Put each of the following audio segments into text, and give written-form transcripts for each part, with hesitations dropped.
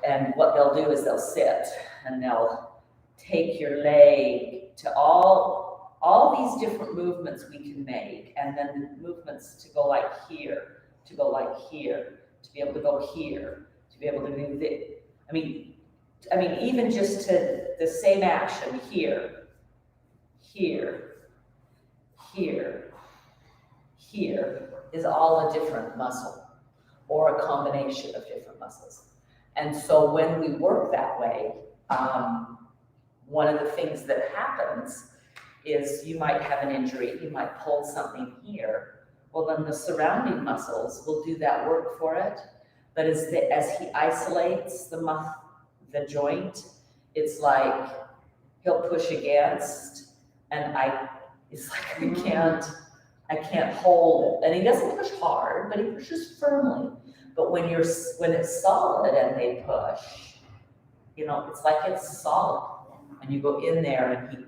And what they'll do is they'll sit and they'll take your leg to all these different movements we can make, and then the movements to go like here, to go like here, to be able to go here, to be able to do this. I mean, even just to the same action here, here, here, here is all a different muscle or a combination of different muscles. And so when we work that way, one of the things that happens is you might have an injury, you might pull something here. Well, then the surrounding muscles will do that work for it. But as he isolates the joint, it's like he'll push against, and it's like I can't hold it. And he doesn't push hard, but he pushes firmly. But when it's solid and they push, it's like it's solid. And you go in there and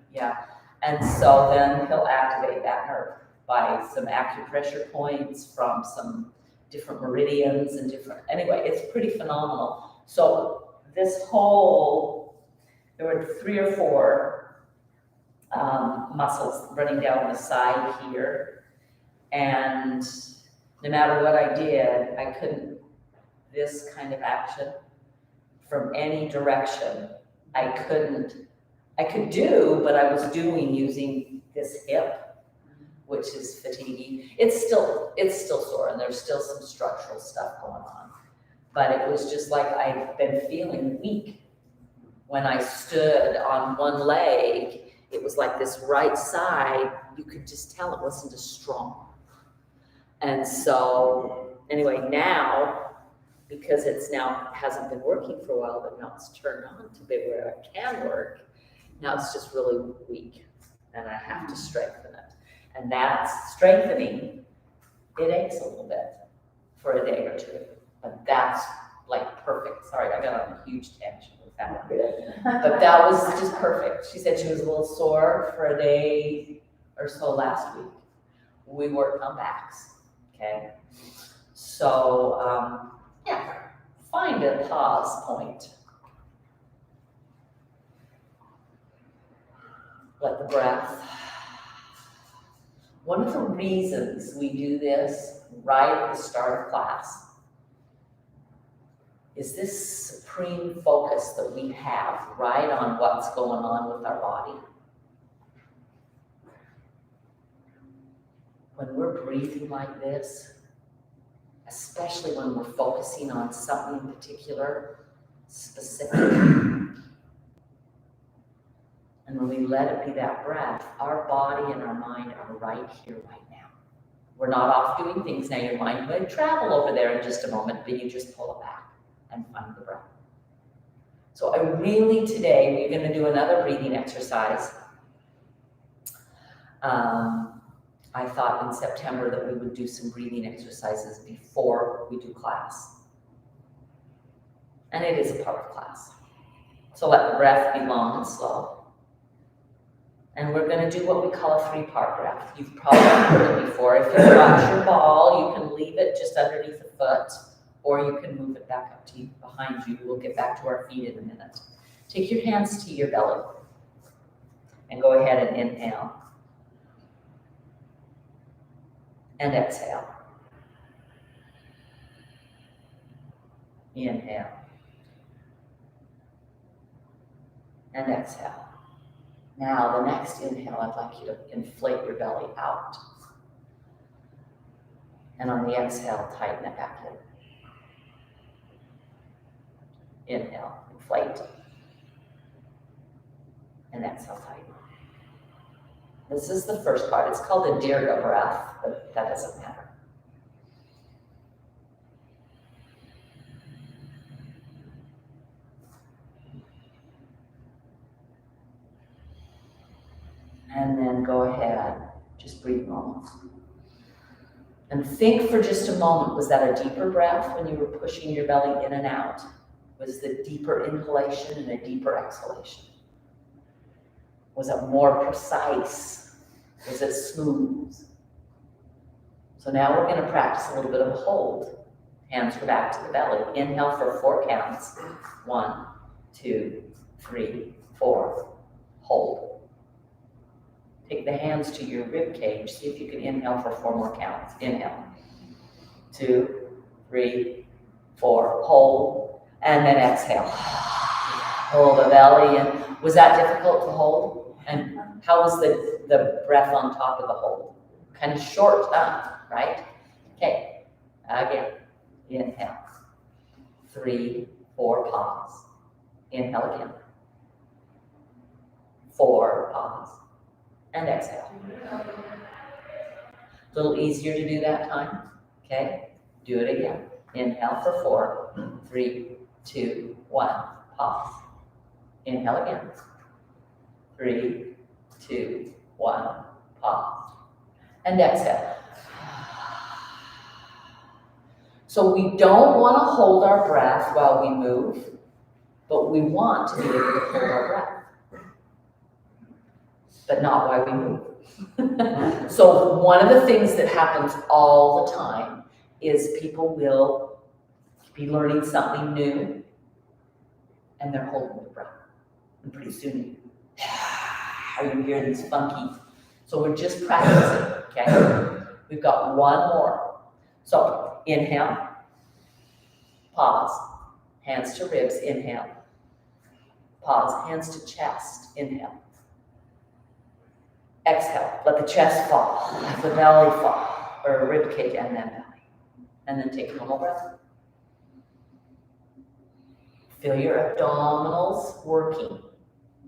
and so then he'll activate that nerve by some acupressure points from some different meridians and anyway, it's pretty phenomenal. So there were 3 or 4 muscles running down the side here. And no matter what I did, I couldn't, this kind of action from any direction, I could do, but I was doing using this hip, which is fatiguing. It's still sore, and there's still some structural stuff going on. But it was just like I've been feeling weak. When I stood on one leg, it was like this right side, you could just tell it wasn't as strong. And so anyway, now, because hasn't been working for a while, but now it's turned on to be where it can work. Now it's just really weak, and I have to strengthen it. And that's strengthening. It aches a little bit for a day or 2, but that's like perfect. Sorry, I got on a huge tangent with that one. But that was just perfect. She said she was a little sore for a day or so last week. We worked on backs, okay? So, find a pause point. Let the breath. One of the reasons we do this right at the start of class is this supreme focus that we have right on what's going on with our body. When we're breathing like this, especially when we're focusing on something in particular, specific, and when we let it be that breath, our body and our mind are right here, right now. We're not off doing things now. Your mind might travel over there in just a moment, but you just pull it back and find the breath. So today, we're going to do another breathing exercise. I thought in September that we would do some breathing exercises before we do class. And it is a part of class. So let the breath be long and slow. And we're going to do what we call a 3-part breath. You've probably heard it before. If you've got your ball, you can leave it just underneath the foot, or you can move it back up to you, behind you. We'll get back to our feet in a minute. Take your hands to your belly and go ahead and inhale. And exhale. Inhale. And exhale. Now, the next inhale, I'd like you to inflate your belly out. And on the exhale, tighten it back in. Inhale, inflate. And exhale, tighten. This is the first part. It's called the Dirga breath, but that doesn't matter. And then go ahead, just breathe normal. And think for just a moment, was that a deeper breath when you were pushing your belly in and out? Was the deeper inhalation and a deeper exhalation? Was it more precise? Was it smooth? So now we're going to practice a little bit of a hold. Hands go back to the belly. Inhale for 4 counts. 1, 2, 3, 4. Hold. Take the hands to your rib cage. See if you can inhale for 4 more counts. Inhale. 2, 3, 4. Hold. And then exhale. Hold the belly in. Was that difficult to hold? And how was the breath on top of the hold? Kind of short, right? Okay. Again. Inhale. 3, 4. Pause. Inhale again. 4. Pause. And exhale. A little easier to do that time. Okay. Do it again. Inhale for 4. 3, 2, 1. Pause. Inhale again. 3, 2, 1. Pause. And exhale. So we don't want to hold our breath while we move, but we want to be able to hold our breath, but not while we move. So one of the things that happens all the time is people will be learning something new and they're holding their breath. And pretty soon, you hear these funky. So we're just practicing, okay? We've got one more. So inhale, pause, hands to ribs, inhale. Pause, hands to chest, inhale. Exhale, let the chest fall, let the belly fall, or rib cage and then belly. And then take a normal breath. Feel your abdominals working,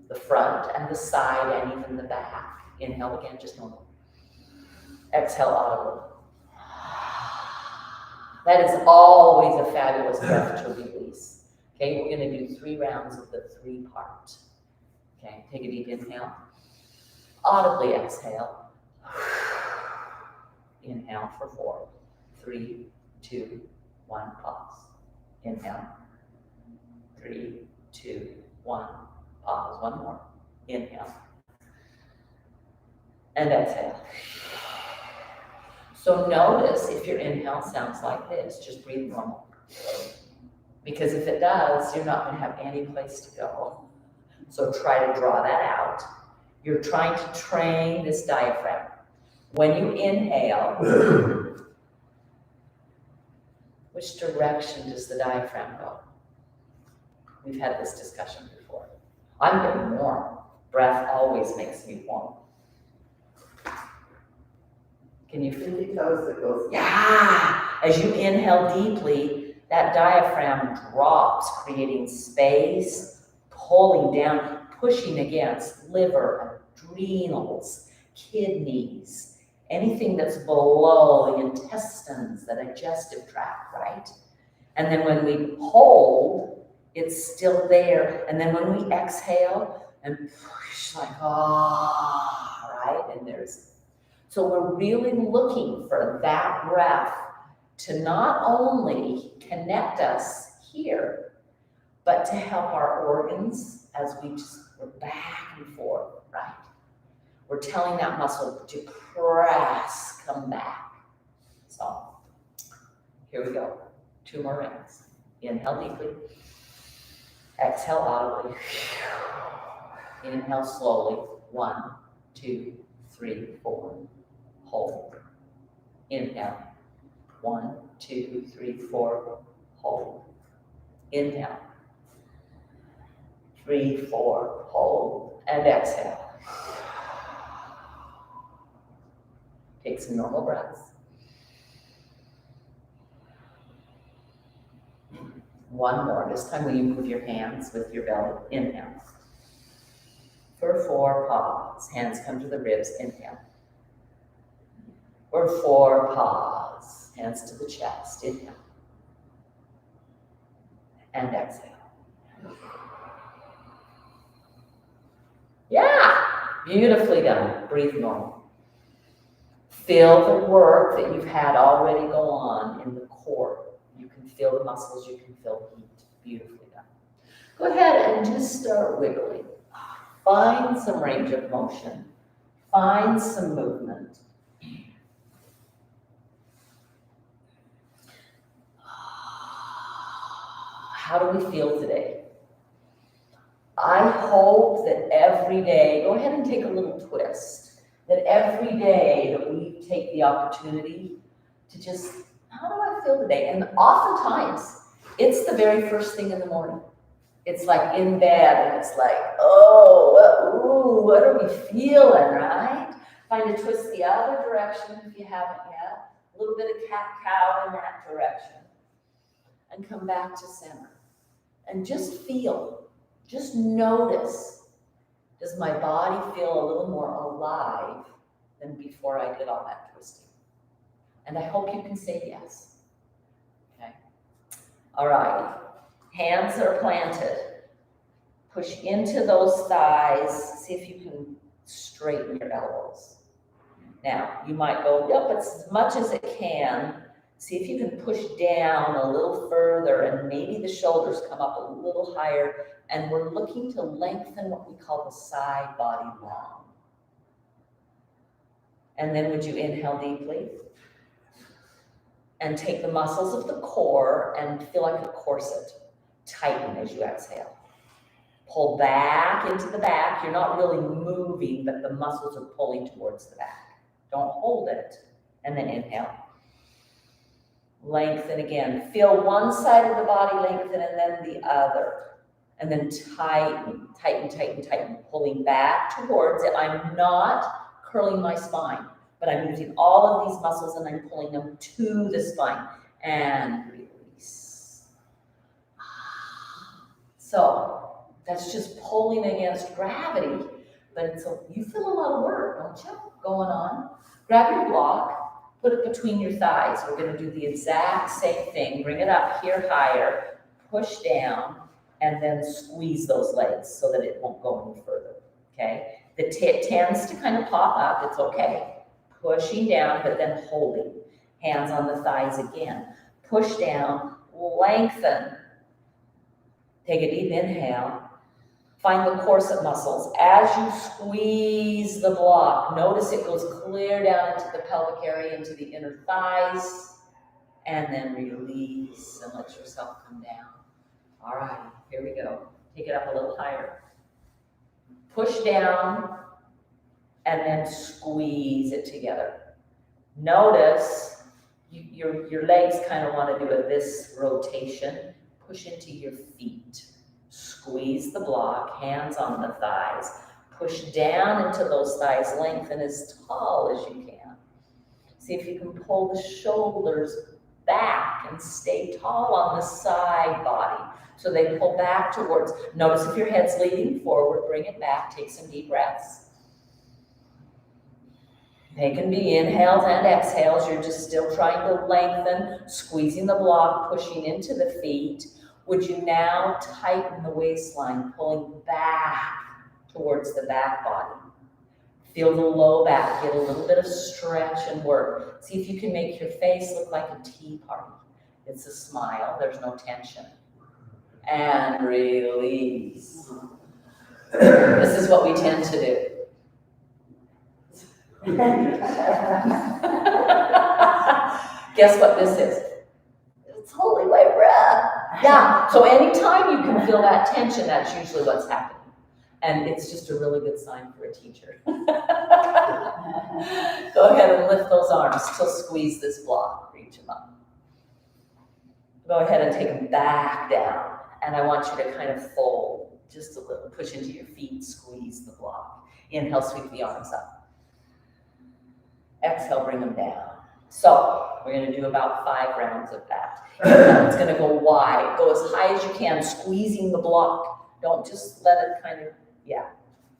the front and the side and even the back. Inhale again, just normal. Exhale audibly. That is always a fabulous breath to release. Okay, we're going to do 3 rounds of the 3-part. Okay, take a deep inhale. Audibly exhale. Inhale for 4. 3, 2, 1. Pause. Inhale. 3, 2, 1. Pause. One more. Inhale. And exhale. So notice if your inhale sounds like this, just breathe normal. Because if it does, you're not going to have any place to go. So try to draw that out. You're trying to train this diaphragm. When you inhale, which direction does the diaphragm go? We've had this discussion before. I'm getting warm. Breath always makes me warm. Can you feel it? Yeah! As you inhale deeply, that diaphragm drops, creating space, pulling down, pushing against liver, adrenals, kidneys, anything that's below the intestines, the digestive tract, right? And then when we hold, it's still there. And then when we exhale and push, like, right? And so we're really looking for that breath to not only connect us here, but to help our organs as we're back and forth, right? We're telling that muscle to press, come back. So here we go. 2 more rounds. Inhale deeply. Exhale audibly. Inhale slowly. 1, 2, 3, 4. Hold. Inhale. 1, 2, 3, 4. Hold. Inhale. 3, 4. Hold. And exhale. Take some normal breaths. 1 more. This time will you move your hands with your belly? Inhale. For 4, pause. Hands come to the ribs. Inhale. For 4, pause. Hands to the chest. Inhale. And exhale. Yeah! Beautifully done. Breathe normal. Feel the work that you've had already go on in the core. You can feel the muscles. You can feel heat. Beautifully done. Go ahead and just start wiggling. Find some range of motion. Find some movement. How do we feel today? I hope that every day, go ahead and take a little twist, that every day that we take the opportunity to just, how do I feel today? And oftentimes, it's the very first thing in the morning. It's like in bed, and it's like, oh, what are we feeling, right? Find a twist the other direction if you haven't yet. A little bit of cat-cow in that direction. And come back to center. And just feel, just notice, does my body feel a little more alive than before I did all that twisting? And I hope you can say yes. Okay. All right. Hands are planted. Push into those thighs. See if you can straighten your elbows. Now, you might go up as much as it can. See if you can push down a little further, and maybe the shoulders come up a little higher. And we're looking to lengthen what we call the side body long. And then would you inhale deeply? And take the muscles of the core and feel like a corset. Tighten as you exhale. Pull back into the back. You're not really moving, but the muscles are pulling towards the back. Don't hold it. And then inhale. Lengthen again. Feel one side of the body lengthen and then the other. And then tighten, tighten, tighten, tighten. Pulling back towards it. I'm not curling my spine, but I'm using all of these muscles and I'm pulling them to the spine. And release. So that's just pulling against gravity, but you feel a lot of work, don't you, going on? Grab your block, put it between your thighs. We're going to do the exact same thing. Bring it up here higher, push down, and then squeeze those legs so that it won't go any further, okay? It tends to kind of pop up. It's okay. Pushing down, but then holding. Hands on the thighs again. Push down, lengthen. Take a deep inhale. Find the corset muscles. As you squeeze the block, notice it goes clear down into the pelvic area, into the inner thighs, and then release and let yourself come down. All right, here we go. Take it up a little higher. Push down, and then squeeze it together. Notice your legs kind of want to do this rotation. Push into your feet. Squeeze the block, hands on the thighs. Push down into those thighs, lengthen as tall as you can. See if you can pull the shoulders back and stay tall on the side body. So they pull back towards, notice if your head's leaning forward, bring it back, take some deep breaths. They can be inhales and exhales. You're just still trying to lengthen, squeezing the block, pushing into the feet. Would you now tighten the waistline, pulling back towards the back body? Feel the low back, get a little bit of stretch and work. See if you can make your face look like a tea party. It's a smile, there's no tension. And release. This is what we tend to do. Guess what this is? It's holy white breath. Yeah, so anytime you can feel that tension, that's usually what's happening. And it's just a really good sign for a teacher. Go ahead and lift those arms. Still squeeze this block. Reach them up. Go ahead and take them back down. And I want you to kind of fold just a little. Push into your feet, squeeze the block. Inhale, sweep the arms up. Exhale, bring them down. So we're going to do about 5 rounds of that. It's going to go wide. Go as high as you can, squeezing the block. Don't just let it kind of,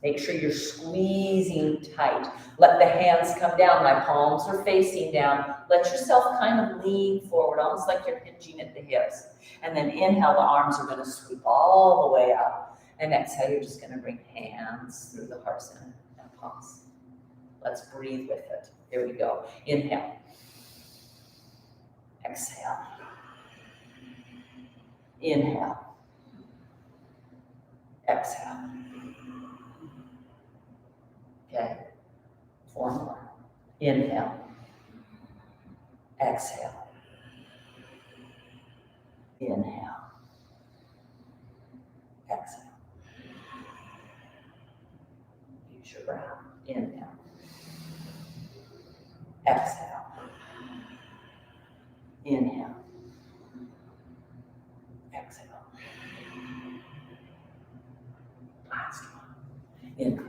Make sure you're squeezing tight. Let the hands come down. My palms are facing down. Let yourself kind of lean forward, almost like you're hinging at the hips. And then inhale, the arms are going to sweep all the way up. And exhale, you're just going to bring hands through the heart center and pause. Let's breathe with it. Here we go. Inhale. Exhale. Inhale. Exhale. Okay. 4 more. Inhale. Exhale. Inhale. Exhale. Use your breath. Inhale. Exhale. Inhale. Exhale. Last one. Inhale.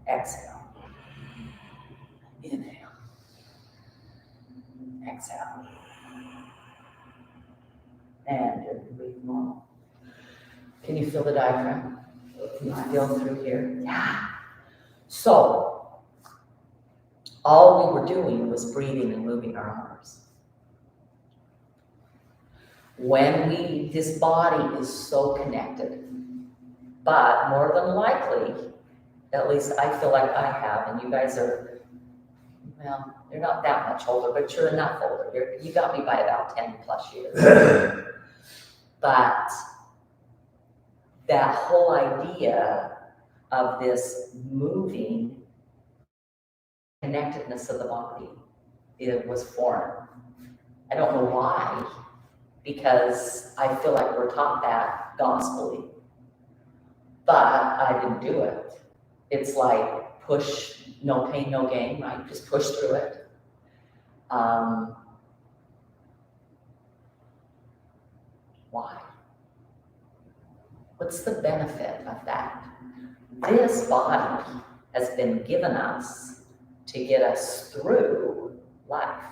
Exhale. Inhale. Exhale. And breathe normal. Can you feel the diaphragm? Can you feel through here? Yeah. So, all we were doing was breathing and moving our arms. This body is so connected, but more than likely, at least I feel like I have, and you guys are, well, you're not that much older, but you're enough older. You got me by about 10 plus years. But that whole idea of this moving connectedness of the body, it was foreign. I don't know why, because I feel like we're taught that gospelly, but I didn't do it. It's like push, no pain, no gain, right? Just push through it. Why? What's the benefit of that? This body has been given us to get us through life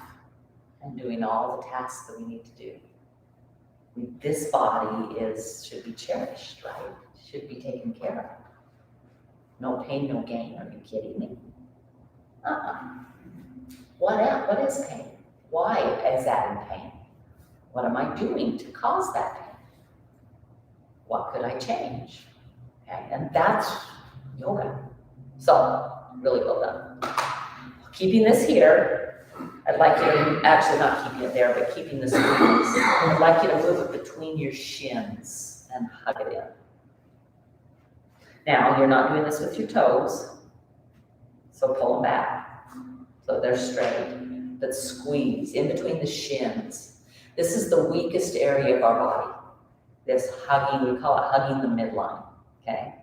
and doing all the tasks that we need to do. This body should be cherished, right? Should be taken care of. No pain, no gain. Are you kidding me? What is pain? Why is that in pain? What am I doing to cause that pain? What could I change? Okay, and that's yoga. So, really well done. Keeping this here, I'd like you to, actually not keeping it there, but keeping the squeeze. I'd like you to move it between your shins and hug it in. Now, you're not doing this with your toes, so pull them back so they're straight, but squeeze in between the shins. This is the weakest area of our body. This hugging, we call it hugging the midline, okay?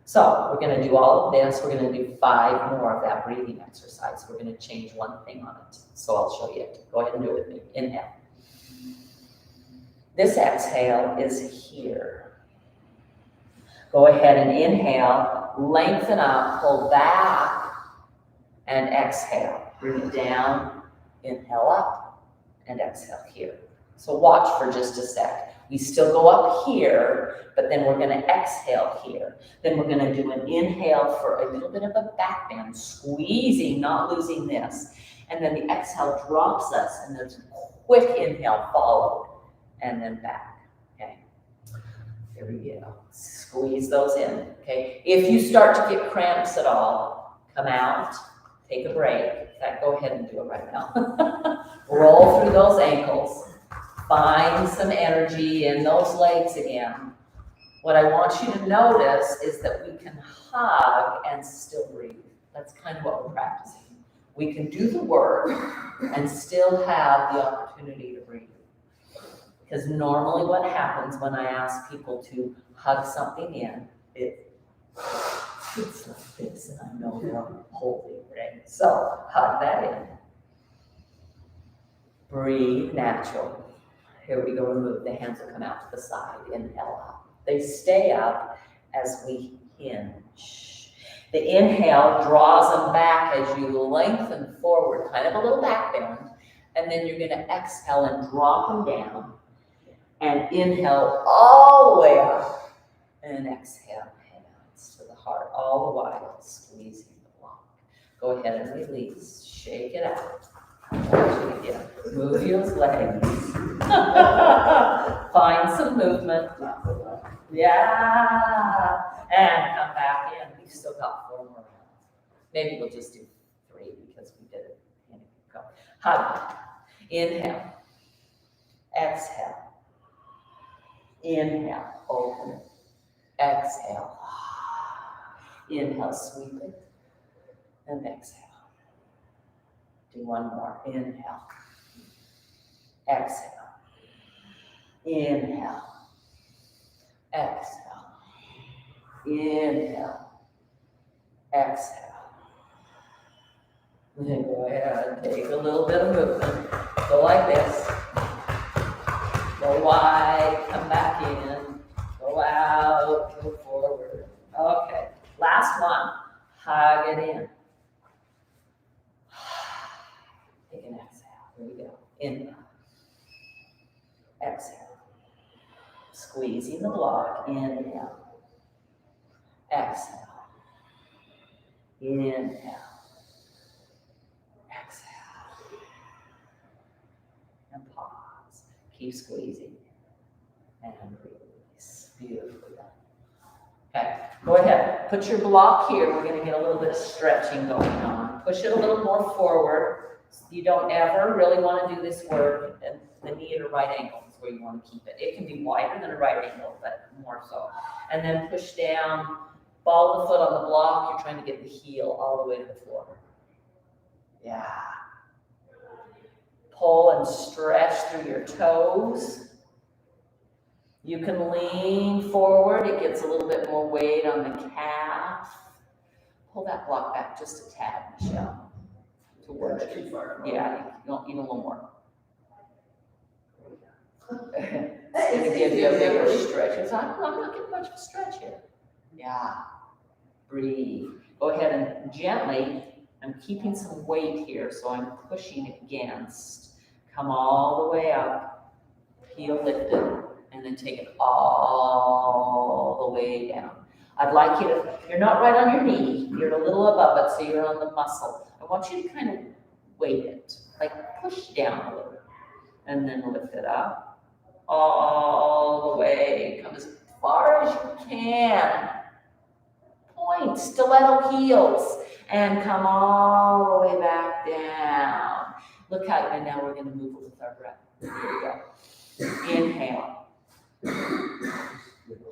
So we're gonna do all of this. We're gonna do 5 more of that breathing exercise. We're gonna change one thing on it. So I'll show you it. Go ahead and do it with me. Inhale. This exhale is here. Go ahead and inhale, lengthen up, pull back, and exhale. Bring it down, inhale up, and exhale here. So watch for just a sec. We still go up here, but then we're going to exhale here. Then we're going to do an inhale for a little bit of a back bend, squeezing, not losing this. And then the exhale drops us, and there's a quick inhale followed, and then back. Okay, here we go. Squeeze those in. Okay, if you start to get cramps at all, come out, take a break. In fact, go ahead and do it right now. Roll through those ankles. Find some energy in those legs again. What I want you to notice is that we can hug and still breathe. That's kind of what we're practicing. We can do the work and still have the opportunity to breathe. Because normally what happens when I ask people to hug something in, it's like this, and I know they're holding, right? So hug that in. Breathe natural. Here we go, remove. The hands will come out to the side. Inhale up. They stay up as we hinge. The inhale draws them back as you lengthen forward, kind of a little back bend. And then you're going to exhale and drop them down. And inhale all the way up. And exhale, hands to the heart, all the while squeezing the block. Go ahead and release. Shake it out. Move your legs. Find some movement. Yeah. And come back in. We've still got 4 more rounds. Maybe we'll just do 3 because we did it. Go. Hug. Inhale. Exhale. Inhale. Open it. Exhale. Inhale. Sweep it. And exhale. Do one more. Inhale. Exhale. Inhale. exhale, inhale, exhale. Then go ahead and take a little bit of movement. Go like this. Go wide, come back in. Go out, go forward. Okay, last one. Hug it in. Take an exhale. Here we go. Inhale. Exhale. Squeezing the block. Inhale. Exhale. Inhale. Exhale. And pause. Keep squeezing. And release. Beautifully done. Okay, go ahead. Put your block here. We're going to get a little bit of stretching going on. Push it a little more forward. You don't ever really want to do this work at the knee at a right angle is where you want to keep it. It can be wider than a right angle, but more so. And then push down, ball the foot on the block. You're trying to get the heel all the way to the floor. Yeah. Pull and stretch through your toes. You can lean forward. It gets a little bit more weight on the calf. Pull that block back just a tad, Michelle. To work. Yeah, you need a little more. It's going to give you a bigger stretch. I'm not getting much of a stretch here. Yeah. Breathe. Go ahead and gently, I'm keeping some weight here, so I'm pushing against. Come all the way up. Heel lifted. And then take it all the way down. I'd like you to, you're not right on your knee, you're a little above it, so you're on the muscle. I want you to kind of weight it, like push down a little, and then lift it up, all the way, come as far as you can. Point, stiletto heels, and come all the way back down. Look how, and now we're gonna move it with our breath. Here we go. Inhale.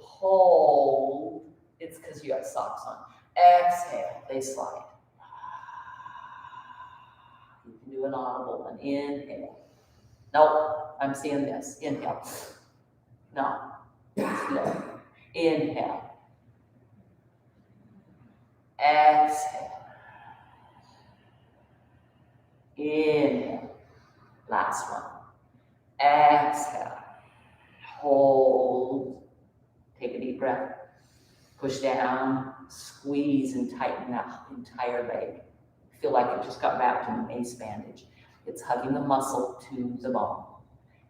Hold. It's because you have socks on. Exhale. They slide. You can do an audible one. Inhale. Nope. I'm seeing this. Inhale. No. Slow. Inhale. Exhale. Inhale. Last one. Exhale. Hold. Take a deep breath. Push down. Squeeze and tighten that entire leg. Feel like it just got wrapped in an ace bandage. It's hugging the muscle to the bone.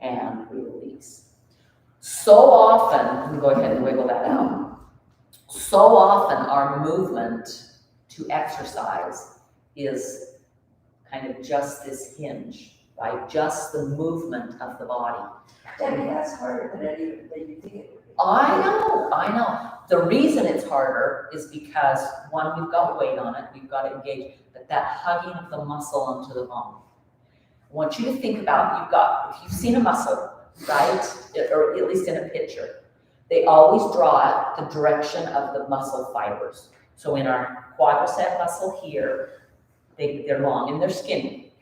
And release. So often, go ahead and wiggle that out. So often our movement to exercise is kind of just this hinge, right? Just the movement of the body. Debbie, that's harder than you think it would be. I know. The reason it's harder is because, one, we've got weight on it, we've got to engage, but that hugging of the muscle onto the bone. I want you to think about, if you've seen a muscle, right, or at least in a picture, they always draw it the direction of the muscle fibers. So in our quadricep muscle here, they're long and they're skinny.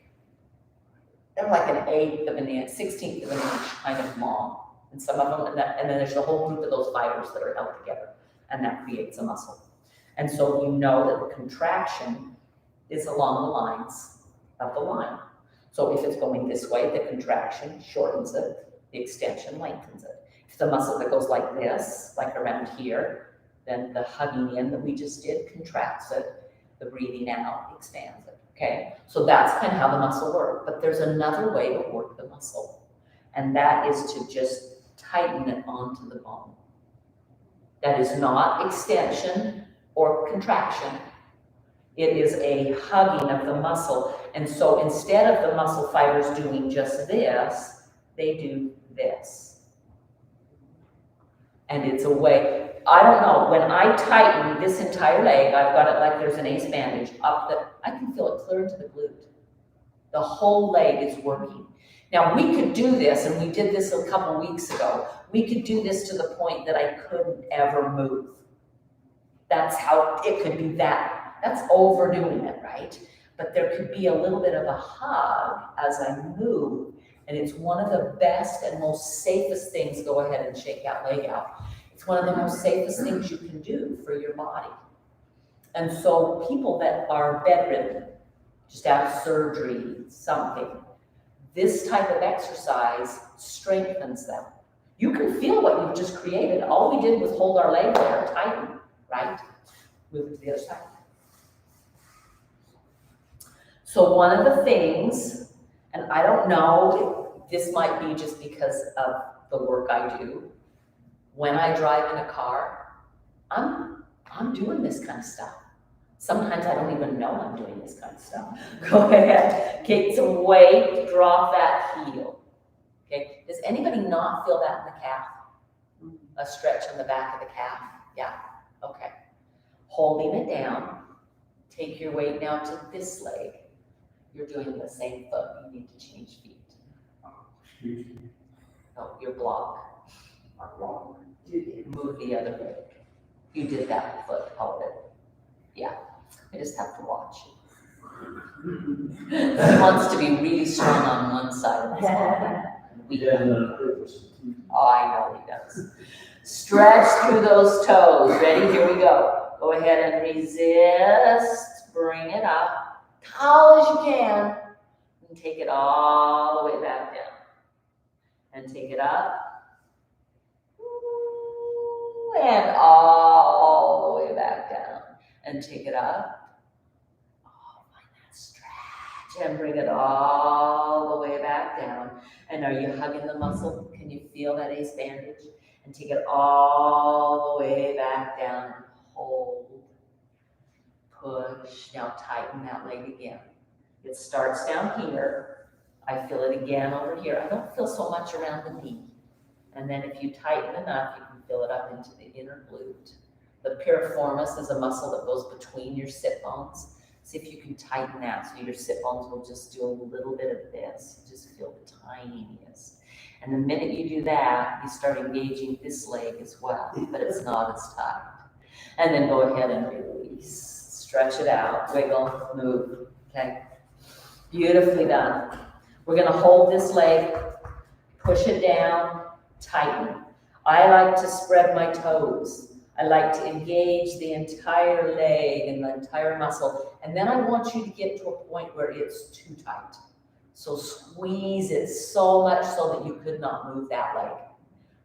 They're like an 1/8 of an inch, 1/16 of an inch kind of long. And some of them, and then there's a whole group of those fibers that are held together, and that creates a muscle. And so you know that the contraction is along the lines of the line. So if it's going this way, the contraction shortens it, the extension lengthens it. If the muscle that goes like this, like around here, then the hugging in that we just did contracts it, the breathing out expands it. Okay, so that's kind of how the muscle works. But there's another way to work the muscle, and that is to just tighten it onto the bone. That is not extension or contraction. It is a hugging of the muscle. And so instead of the muscle fibers doing just this, they do this. And it's a way, I don't know, when I tighten this entire leg, I've got it like there's an ace bandage up I can feel it clear into the glute. The whole leg is working. Now we could do this, and we did this a couple weeks ago. We could do this to the point that I couldn't ever move. That's how it could be that. That's overdoing it, right? But there could be a little bit of a hug as I move, and it's one of the best and most safest things. Go ahead and shake that leg out. It's one of the most safest things you can do for your body. And so people that are bedridden, just out of surgery, something, this type of exercise strengthens them. You can feel what you've just created. All we did was hold our leg there, tighten, right? Move it to the other side. So one of the things, and I don't know, this might be just because of the work I do, when I drive in a car, I'm doing this kind of stuff. Sometimes I don't even know I'm doing this kind of stuff. Go ahead, get some weight, drop that heel. Okay, does anybody not feel that in the calf? A stretch on the back of the calf? Yeah, okay. Holding it down, take your weight now to this leg. You're doing the same foot, you need to change feet. Excuse me. No, your block. Move the other leg. You did that foot, hold it. Yeah, I just have to watch. He wants to be really strong on one side of his body. Weak. Yeah, no purpose. Oh, I know he does. Stretch through those toes. Ready? Here we go. Go ahead and resist. Bring it up. Tall as you can. And take it all the way back down. And take it up. And all the way back down. And take it up. Oh, find that stretch. And bring it all the way back down. And are you hugging the muscle? Can you feel that ace bandage? And take it all the way back down and hold. Push. Now tighten that leg again. It starts down here. I feel it again over here. I don't feel so much around the knee. And then if you tighten enough, you can feel it up into the inner glute. The piriformis is a muscle that goes between your sit bones. See if you can tighten that so your sit bones will just do a little bit of this. Just feel the tiniest. And the minute you do that, you start engaging this leg as well, but it's not as tight. And then go ahead and release. Stretch it out, wiggle, move, okay? Beautifully done. We're gonna hold this leg, push it down, tighten. I like to spread my toes. I like to engage the entire leg and the entire muscle. And then I want you to get to a point where it's too tight. So squeeze it so much so that you could not move that leg.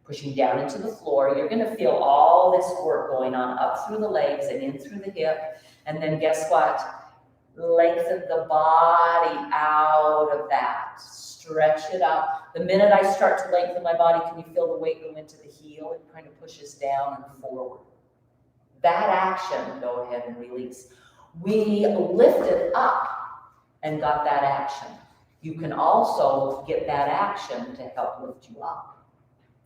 Pushing down into the floor. You're gonna feel all this work going on up through the legs and in through the hip. And then guess what? Lengthen the body out of that. Stretch it up. The minute I start to lengthen my body, can you feel the weight go into the heel? It kind of pushes down and forward. That action, go ahead and release. We lifted up and got that action. You can also get that action to help lift you up.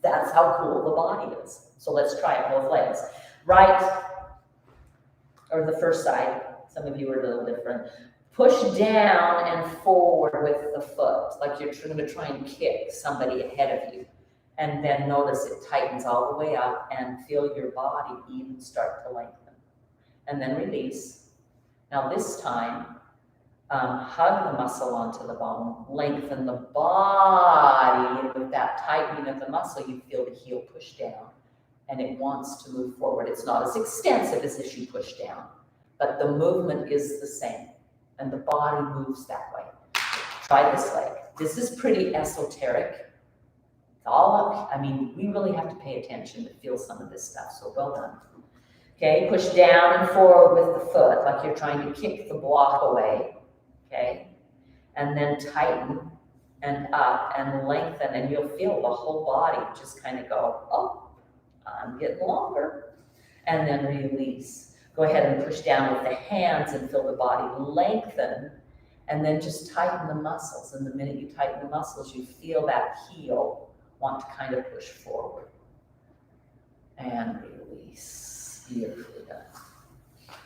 That's how cool the body is. So let's try it both legs. Right, or the first side. Some of you are a little different. Push down and forward with the foot, like you're going to try and kick somebody ahead of you. And then notice it tightens all the way up and feel your body even start to lengthen. And then release. Now this time, hug the muscle onto the bone, lengthen the body, and with that tightening of the muscle, you feel the heel push down, and it wants to move forward. It's not as extensive as if you push down, but the movement is the same, and the body moves that way. Try this leg. This is pretty esoteric. It's all up. I mean, we really have to pay attention to feel some of this stuff, so well done. Okay, push down and forward with the foot, like you're trying to kick the block away. Okay, and then tighten and up and lengthen, and you'll feel the whole body just kind of go, oh, I'm getting longer. And then release. Go ahead and push down with the hands and feel the body lengthen, and then just tighten the muscles. And the minute you tighten the muscles, you feel that heel want to kind of push forward. And release. Beautifully done.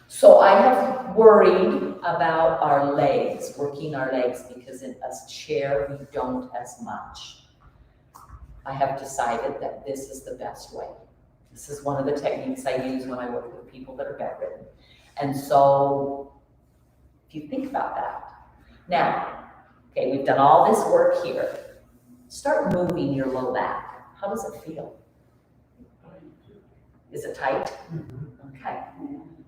So I have worried about our legs, working our legs, because in a chair we don't as much. I have decided that this is the best way. This is one of the techniques I use when I work with people that are bedridden. And so if you think about that. Now, okay, we've done all this work here. Start moving your low back. How does it feel? Is it tight? Okay.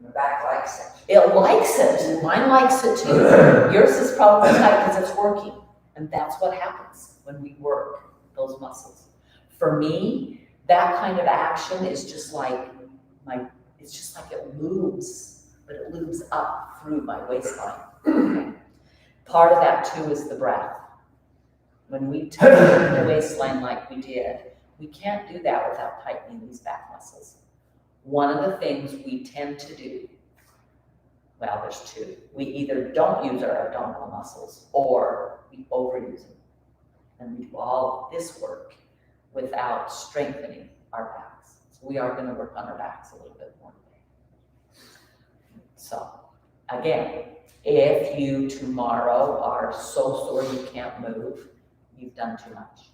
The back likes it. It likes it. Mine likes it too. Yours is probably tight because it's working. And that's what happens when we work those muscles. For me, that kind of action is just like it's just like it loops, but it loops up through my waistline. Okay. Part of that too is the breath. When we tighten the waistline like we did, we can't do that without tightening these back muscles. One of the things we tend to do, well, there's two. We either don't use our abdominal muscles or we overuse them. And we do all of this work without strengthening our backs. So we are going to work on our backs a little bit more today. So again, if you tomorrow are so sore you can't move, you've done too much.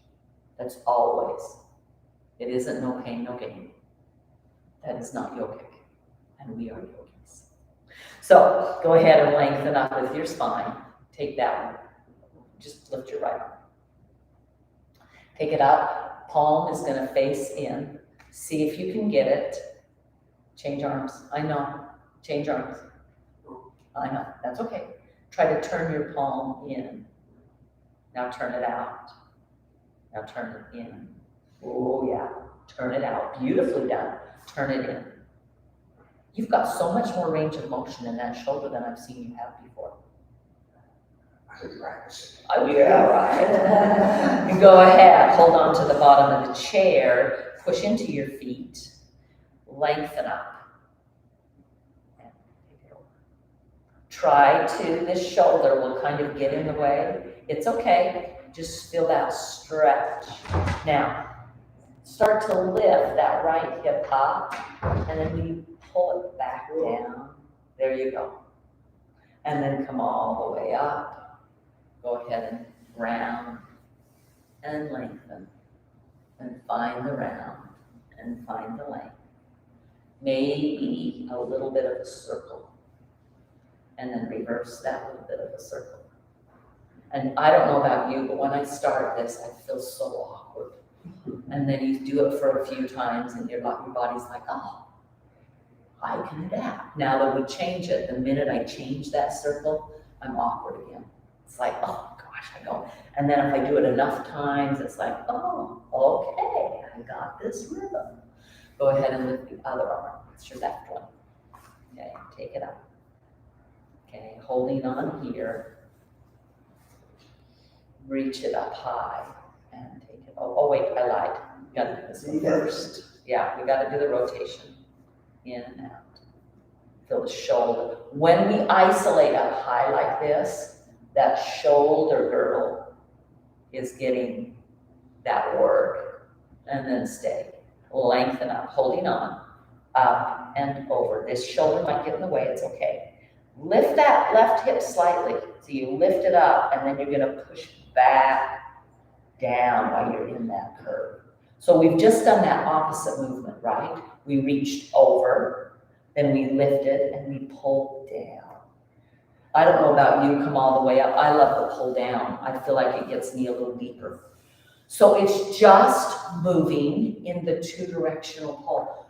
That's always. It isn't no pain, no gain. That is not yogic, and we are yogis. So go ahead and lengthen up with your spine. Take that one. Just lift your right arm. Take it up. Palm is going to face in. See if you can get it. Change arms. I know. Change arms. I know. That's okay. Try to turn your palm in. Now turn it out. Now turn it in. Oh, yeah. Turn it out. Beautifully done. Turn it in. You've got so much more range of motion in that shoulder than I've seen you have before. I didn't practice it. Oh, yeah, right. You go ahead. Hold on to the bottom of the chair. Push into your feet. Lengthen up. And take it over. Try to, this shoulder will kind of get in the way. It's okay. Just feel that stretch. Now, start to lift that right hip up, and then you pull it back down. There you go. And then come all the way up. Go ahead and round and lengthen. And find the round and find the length. Maybe a little bit of a circle. And then reverse that little bit of a circle. And I don't know about you, but when I start this, I feel so awkward. And then you do it for a few times and your body's like, oh, I can adapt. Now that we change it, the minute I change that circle, I'm awkward again. It's like, oh gosh, I don't. And then if I do it enough times, it's like, oh, okay, I got this rhythm. Go ahead and lift the other arm. It's your left one. Okay, take it up. Okay, holding on here. Reach it up high and take it. Oh wait, I lied. We gotta do this one first. Yeah, we gotta do the rotation. In and out. Feel the shoulder. When we isolate up high like this, that shoulder girdle is getting that work. And then stay. Lengthen up, holding on, up and over. This shoulder might get in the way, it's okay. Lift that left hip slightly. So you lift it up and then you're gonna push back down while you're in that curve. So we've just done that opposite movement, right? We reached over, then we lifted and we pulled down. I don't know about you, come all the way up. I love the pull down. I feel like it gets me a little deeper. So it's just moving in the two directional pull.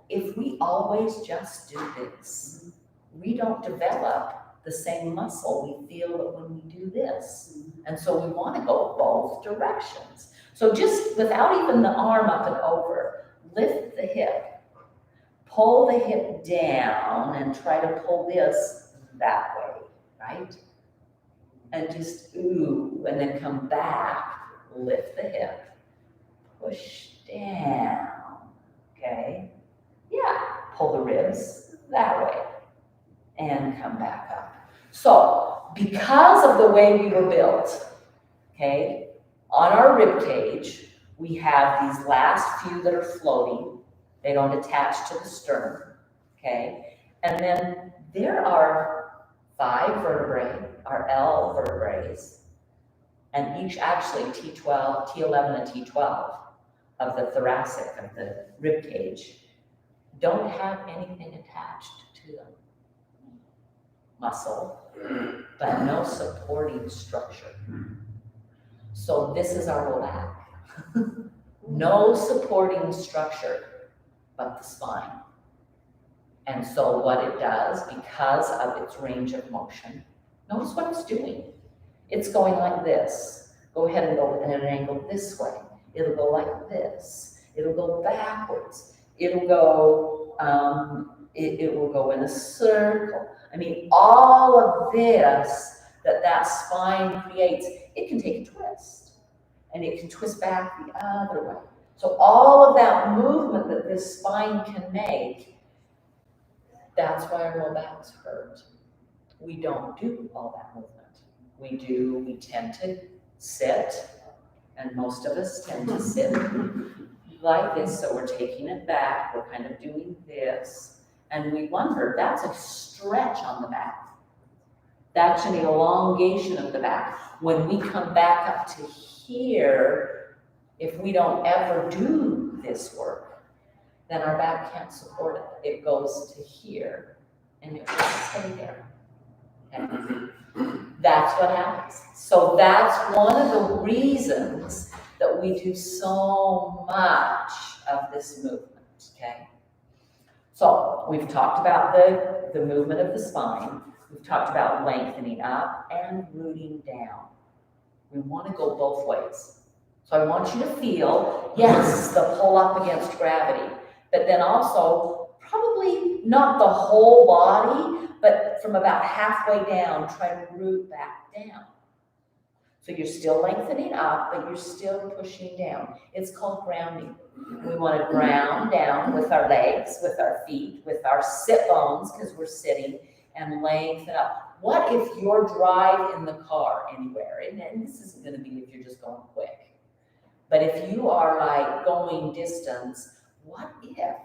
If we always just do this, we don't develop the same muscle we feel that when we do this. And so we want to go both directions. So just without even the arm up and over, lift the hip, pull the hip down and try to pull this that way, right? And just ooh, and then come back, lift the hip, push down, okay? Yeah, pull the ribs that way and come back up. So because of the way we were built, okay, on our rib cage, we have these last few that are floating. They don't attach to the sternum, okay? And then there are 5 vertebrae, our L vertebrae, and each actually T12, T11 and T12 of the thoracic, of the rib cage, don't have anything attached to them. Muscle, but no supporting structure. So this is our low back. No supporting structure. but the spine. And so what it does, because of its range of motion, notice what it's doing. It's going like this. Go ahead and go at an angle this way. It'll go like this. It'll go backwards. It'll go, it will go in a circle. I mean, all of this that spine creates, it can take a twist. And it can twist back the other way. So all of that movement that this spine can make, that's why our low backs hurt. We don't do all that movement. We tend to sit, and most of us tend to sit like this, so we're taking it back, we're kind of doing this, and we wonder, that's a stretch on the back. That's an elongation of the back. When we come back up to here, if we don't ever do this work, then our back can't support it. It goes to here, and it will stay there. Okay? That's what happens. So that's one of the reasons that we do so much of this movement, okay? So we've talked about the movement of the spine. We've talked about lengthening up and rooting down. We want to go both ways. So I want you to feel, yes, the pull up against gravity, but then also probably not the whole body, but from about halfway down, try to root back down. So you're still lengthening up, but you're still pushing down. It's called grounding. We want to ground down with our legs, with our feet, with our sit bones, because we're sitting, and lengthen up. What if your drive in the car anywhere, and this isn't going to be if you're just going quick, but if you are like going distance, what if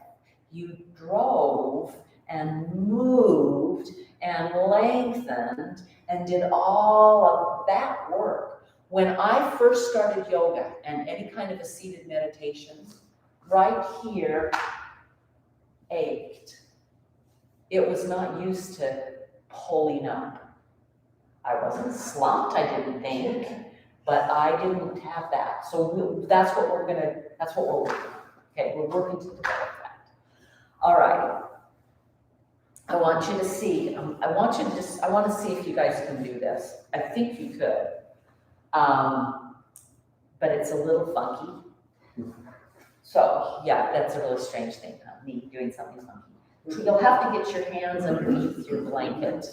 you drove and moved and lengthened and did all of that work? When I first started yoga and any kind of a seated meditation, right here ached. It was not used to pulling up. I wasn't slumped, I didn't think, but I didn't have that. So that's what we're working on. Okay, we're working to develop that. All right. I want you to see, I want to see if you guys can do this. I think you could. But it's a little funky. So yeah, that's a really strange thing, me doing something funky. You'll have to get your hands underneath your blanket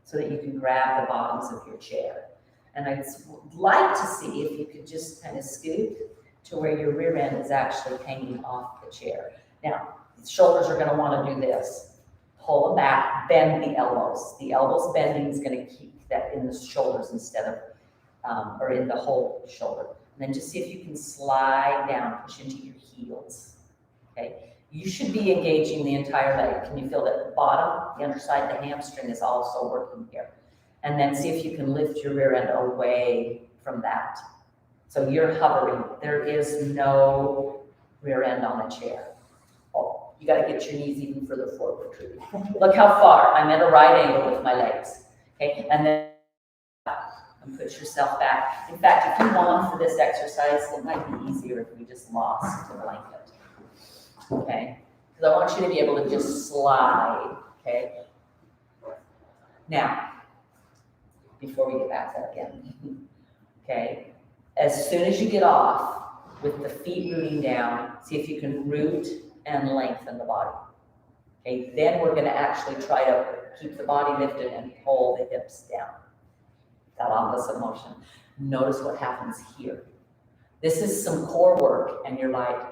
so that you can grab the bottoms of your chair. And I'd like to see if you could just kind of scoot to where your rear end is actually hanging off the chair. Now, the shoulders are going to want to do this. Pull them back, bend the elbows. The elbows bending is going to keep that in the shoulders instead of, or in the whole shoulder. And then just see if you can slide down, push into your heels. Okay. You should be engaging the entire leg. Can you feel that the bottom, the underside, the hamstring is also working here? And then see if you can lift your rear end away from that. So you're hovering. There is no rear end on the chair. Oh, you got to get your knees even further forward. Look how far. I'm at a right angle with my legs. Okay, and then and put yourself back. In fact, if you want for this exercise, it might be easier if we just lost the blanket. Okay, because I want you to be able to just slide. Okay. Now, before we get back to that again, okay, as soon as you get off with the feet rooting down, see if you can root and lengthen the body. Okay, then we're going to actually try to keep the body lifted and pull the hips down. That opposite motion. Notice what happens here. This is some core work, and you're like,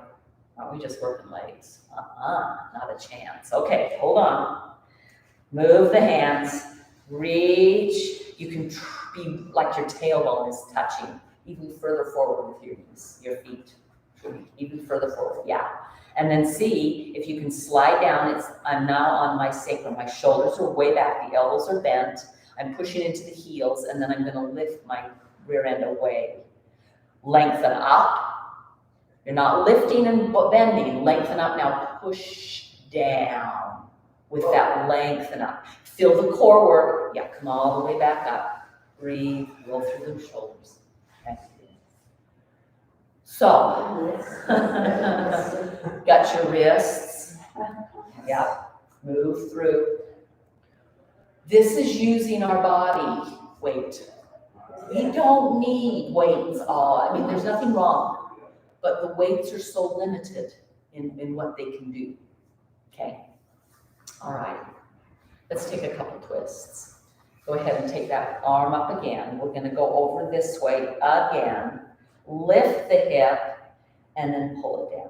aren't we just working legs? Not a chance. Okay, hold on. Move the hands, reach. You can be like your tailbone is touching, even further forward with your knees, your feet, even further forward, yeah. And then see if you can slide down. I'm now on my sacrum. My shoulders are way back, the elbows are bent. I'm pushing into the heels, and then I'm going to lift my rear end away. Lengthen up. You're not lifting and bending. Lengthen up. Now push down with that lengthen up. Feel the core work. Yeah, come all the way back up. Breathe. Roll through the shoulders. Okay. So, got your wrists. Yeah, move through. This is using our body weight. We don't need weights all. I mean, there's nothing wrong, but the weights are so limited in what they can do. Okay. All right. Let's take a couple twists. Go ahead and take that arm up again. We're going to go over this way again. Lift the hip and then pull it down.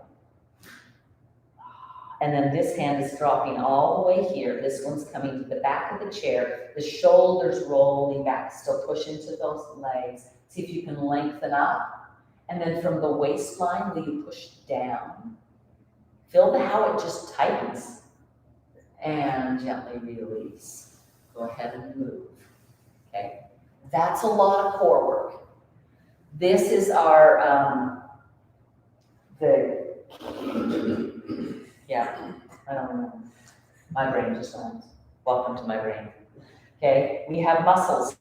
And then this hand is dropping all the way here. This one's coming to the back of the chair. The shoulders rolling back. Still push into those legs. See if you can lengthen up. And then from the waistline, will you push down? Feel how it just tightens. And gently release. Go ahead and move. Okay. That's a lot of core work. This is our, I don't know. My brain just went. Welcome to my brain. Okay, we have muscles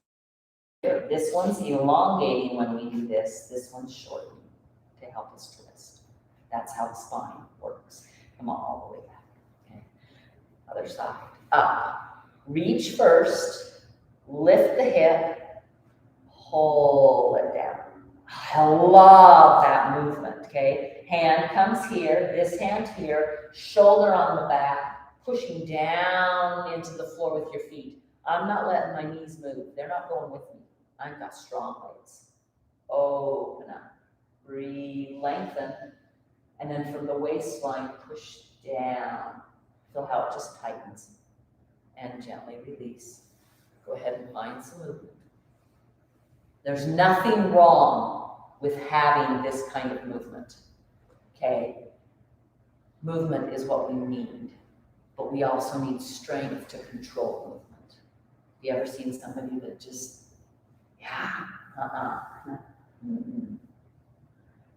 here. This one's elongating when we do this. This one's shortening to help us twist. That's how the spine works. Come on, all the way back. Okay, other side. Up. Reach first. Lift the hip. Pull it down. I love that movement, okay? Hand comes here, this hand here, shoulder on the back, pushing down into the floor with your feet. I'm not letting my knees move. They're not going with me. I've got strong legs. Open up. Breathe, lengthen. And then from the waistline, push down. Feel how it just tightens. And gently release. Go ahead and find some movement. There's nothing wrong with having this kind of movement, okay? Movement is what we need, but we also need strength to control movement. Have you ever seen somebody that just,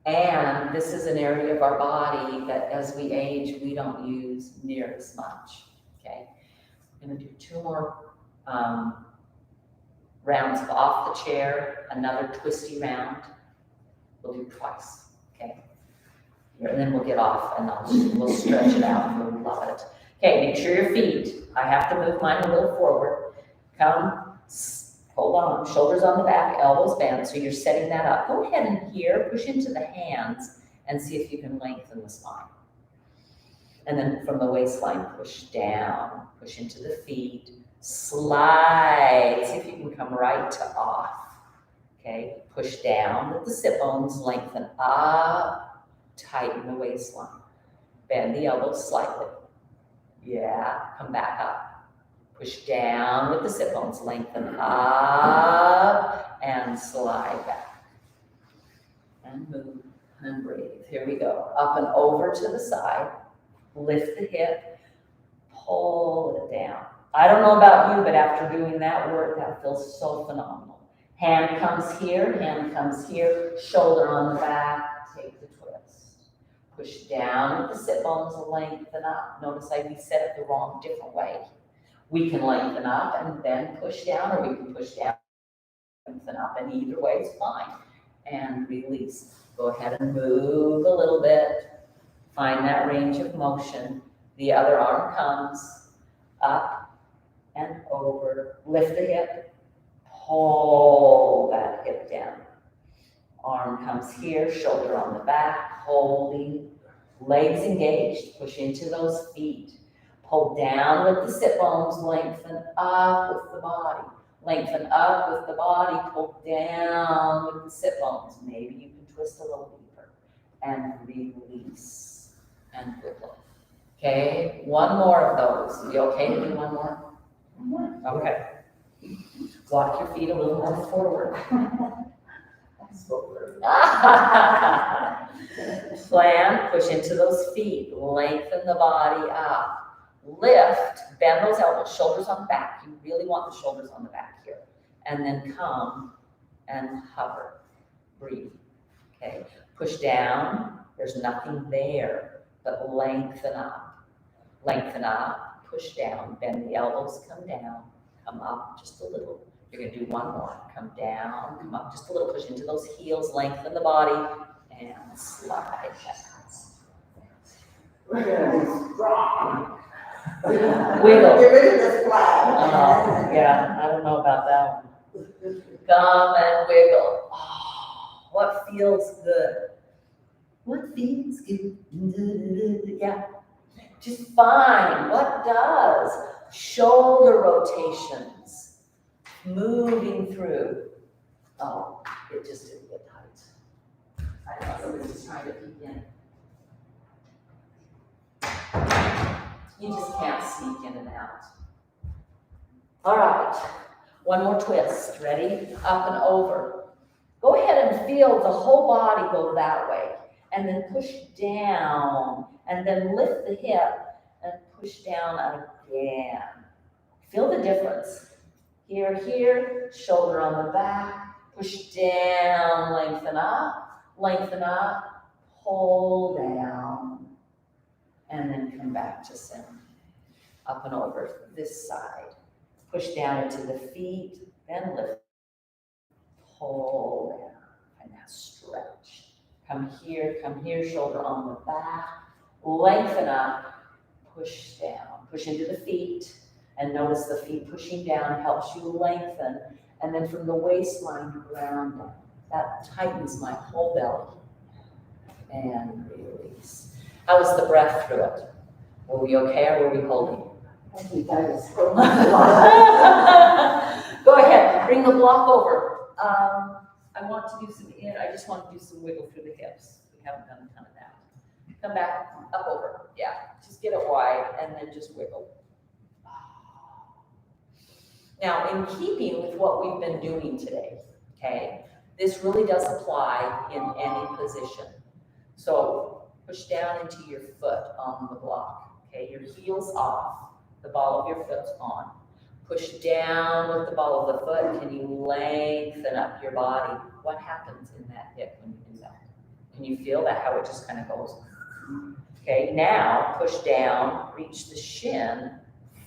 And this is an area of our body that as we age, we don't use near as much, okay? We're gonna do 2 more rounds of off the chair, another twisty round. We'll do twice, okay? And then we'll get off and we'll stretch it out and we'll love it. Okay, make sure your feet, I have to move mine a little forward. Come, hold on, shoulders on the back, elbows bent, so you're setting that up. Go ahead and here, push into the hands and see if you can lengthen the spine. And then from the waistline, push down, push into the feet, slide, see if you can come right to off. Okay, push down, let the sit bones lengthen up, tighten the waistline. Bend the elbows slightly. Yeah, come back up. Push down with the sit bones, lengthen up, and slide back. And move and breathe. Here we go. Up and over to the side. Lift the hip, pull it down. I don't know about you, but after doing that work, that feels so phenomenal. Hand comes here, shoulder on the back, take the twist. Push down with the sit bones, lengthen up. Notice I reset it the different way. We can lengthen up and then push down, or we can push down, lengthen up, and either way is fine. And release. Go ahead and move a little bit. Find that range of motion. The other arm comes up and over. Lift the hip. Pull that hip down. Arm comes here, shoulder on the back, holding. Legs engaged. Push into those feet. Pull down with the sit bones. Lengthen up with the body. Lengthen up with the body. Pull down with the sit bones. Maybe you can twist a little deeper. And release. And wiggle. Okay, 1 more of those. You okay to do 1 more? Okay. Walk your feet a little more forward. Plan, push into those feet. Lengthen the body up. Lift, bend those elbows, shoulders on the back. You really want the shoulders on the back here. And then come and hover. Breathe. Okay. Push down. There's nothing there, but lengthen up. Lengthen up. Push down. Bend the elbows, come down. Come up just a little. You're going to do 1 more. Come down, come up just a little. Push into those heels. Lengthen the body. and slide back. We're gonna be strong. Wiggle. Get rid of this flag. Yeah, I don't know about that one. Come and wiggle. Oh, what feels good? What feels good? Yeah. Just find what does. Shoulder rotations. Moving through. Oh, it just didn't get tight. I thought somebody was trying to peek in. You just can't sneak in and out. All right, one more twist. Ready? Up and over. Go ahead and feel the whole body go that way. And then push down. And then lift the hip and push down again. Feel the difference. Here, here, shoulder on the back. Push down, lengthen up, pull down. And then come back to center. Up and over this side. Push down into the feet, then lift. Pull down, and now stretch. Come here, shoulder on the back. Lengthen up, push down. Push into the feet, and notice the feet pushing down helps you lengthen. And then from the waistline to ground down. That tightens my whole belly. And release. How was the breath through it? Were we okay or were we holding? I think I was so Go ahead, bring the block over. I want to do some I just want to do some wiggle through the hips. We haven't done a ton of that. Come back, up over. Yeah, just get it wide and then just wiggle. Now, in keeping with what we've been doing today, okay, this really does apply in any position. So push down into your foot on the block, okay, your heel's off, the ball of your foot's on. Push down with the ball of the foot. Can you lengthen up your body? What happens in that hip when you do that? Can you feel that, how it just kind of goes? Okay, now push down, reach the shin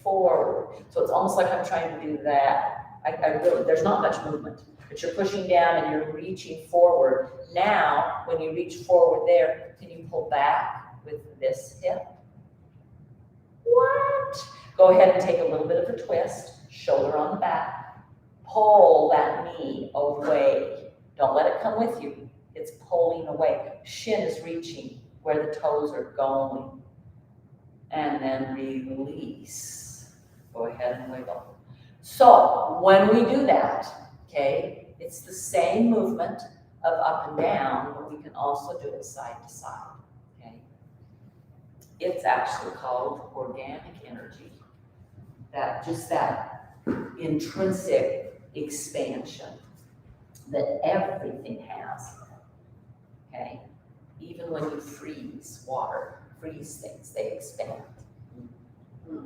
forward. So it's almost like I'm trying to do that. I really, there's not much movement, but you're pushing down and you're reaching forward. Now, when you reach forward there, can you pull back with this hip? What? Go ahead and take a little bit of a twist, shoulder on the back. Pull that knee away. Don't let it come with you. It's pulling away. Shin is reaching where the toes are going. And then release. Go ahead and wiggle. So when we do that, okay, it's the same movement of up and down, but we can also do it side to side, okay? It's actually called organic energy. That intrinsic expansion that everything has, okay? Even when you freeze things, they expand.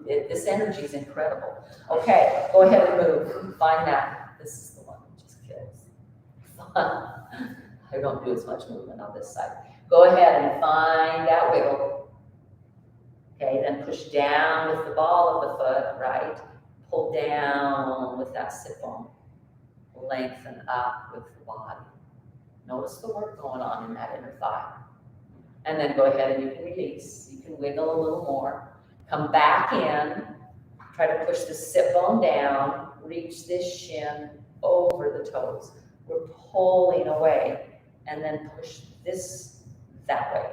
This energy is incredible. Okay, go ahead and move. Find that. This is the one that just kills. I don't do as much movement on this side. Go ahead and find that wiggle. Okay, then push down with the ball of the foot, right? Pull down with that sit bone. Lengthen up with the body. Notice the work going on in that inner thigh. And then go ahead and you can release. You can wiggle a little more. Come back in. Try to push the sit bone down. Reach this shin over the toes. We're pulling away. And then push this that way.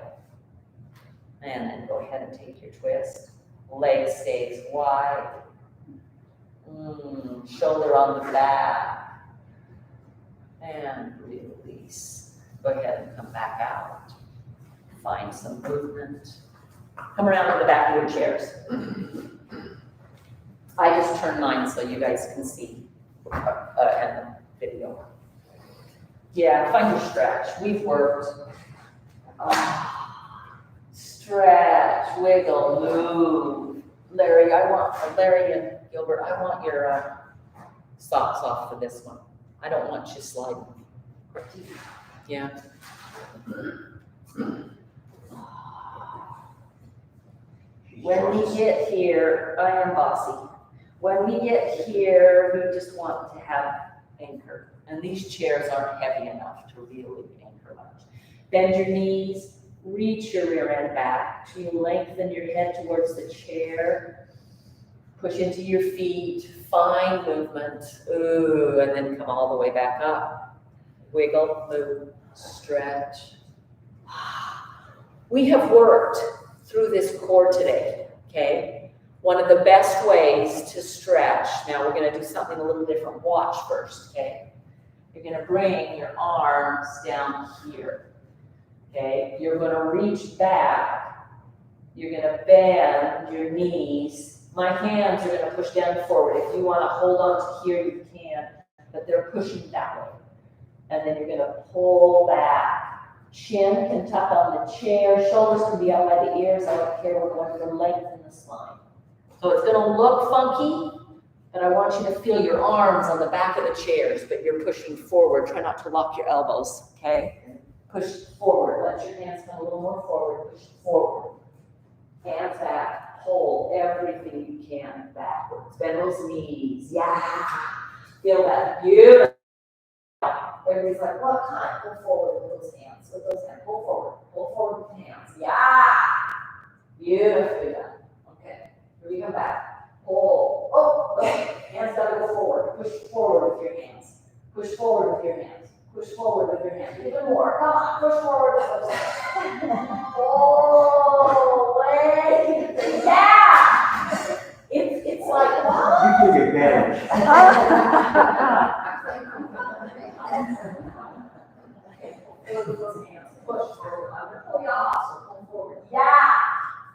And then go ahead and take your twist. Leg stays wide. Shoulder on the back. And release. Go ahead and come back out. Find some movement. Come around to the back of your chairs. I just turned mine so you guys can see in the video. Yeah, find your stretch. We've worked. Stretch, wiggle, move. Larry and Gilbert, I want your socks off for this one. I don't want you sliding. Yeah. When we get here, I am bossy. When we get here, we just want to have anchor. And these chairs aren't heavy enough to really anchor much. Bend your knees, reach your rear end back. So you lengthen your head towards the chair. Push into your feet, fine movement. Ooh, and then come all the way back up. Wiggle, move, stretch. We have worked through this core today, okay? One of the best ways to stretch, now we're gonna do something a little different. Watch first, okay? You're gonna bring your arms down here, okay? You're gonna reach back. You're gonna bend your knees. My hands are gonna push down forward. If you wanna hold on to here, you can, but they're pushing that way. And then you're gonna pull back. Chin can tuck on the chair, shoulders can be out by the ears. I don't care, we're going to lengthen the spine. So it's gonna look funky, but I want you to feel your arms on the back of the chairs, but you're pushing forward. Try not to lock your elbows, okay? Push forward, let your hands come a little more forward, push forward. Hands back, hold everything you can backwards. Bend those knees, yeah. Feel that, beautiful. Everybody's like, what kind? Pull forward with those hands, pull forward with the hands, yeah. Beautifully done, okay. Here we come back, pull, oh, hands gotta go forward, push forward with your hands, push forward with your hands, push forward with your hands, even more, come on, push forward with those hands. Oh, wait, yeah. It's like, wow. You took advantage. Push forward. I'm gonna pull you off. Pull forward. Yeah.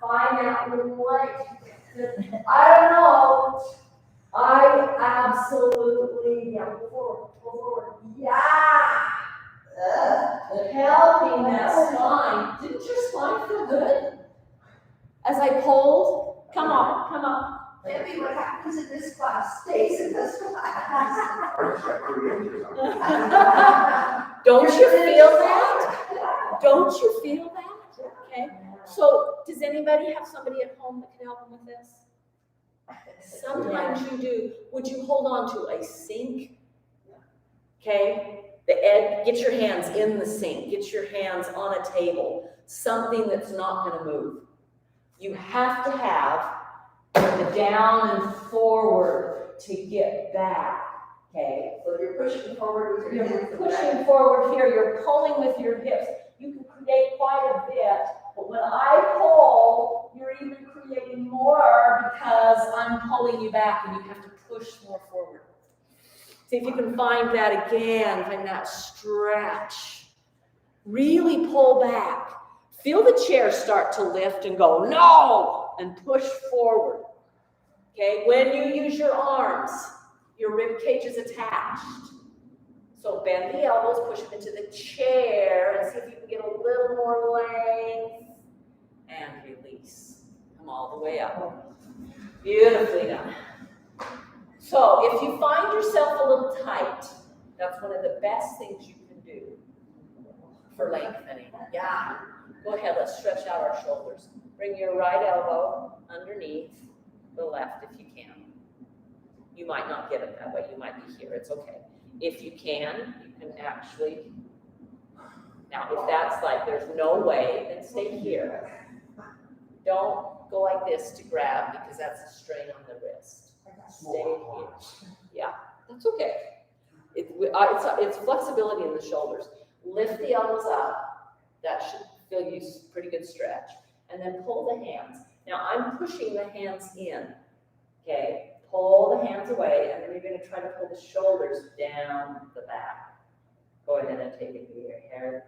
Find that little leg. I don't know. I absolutely, yeah, pull forward. Yeah. Helping that spine. Didn't your spine feel good? As I pulled, come on. Maybe what happens in this class stays in this class. Or just got 3 inches on it. Don't you feel that? Don't you feel that? Okay. So does anybody have somebody at home that can help them with this? Sometimes you do. Would you hold on to a sink? Okay. The edge, get your hands in the sink. Get your hands on a table. Something that's not going to move. You have to have the down and forward to get back. Okay. So you're pushing forward with your You're hands. pushing forward here, you're pulling with your hips. You can create quite a bit, but when I pull, you're even creating more because I'm pulling you back and you have to push more forward. See if you can find that again, find that stretch. Really pull back. Feel the chair start to lift and go, no, and push forward. Okay, when you use your arms, your rib cage is attached. So bend the elbows, push them into the chair, and see if you can get a little more length. And release. Come all the way up. Beautifully done. So if you find yourself a little tight, that's one of the best things you can do for lengthening. Yeah. Go ahead, let's stretch out our shoulders. Bring your right elbow underneath the left if you can. You might not get it that way. You might be here. It's okay. If you can actually. Now, if that's like there's no way, then stay here. Don't go like this to grab because that's a strain on the wrist. Stay here. Yeah, that's okay. It's flexibility in the shoulders. Lift the elbows up. That should feel you pretty good stretch. And then pull the hands. Now, I'm pushing the hands in. Okay. Pull the hands away, and then you're going to try to pull the shoulders down the back. Go ahead and take your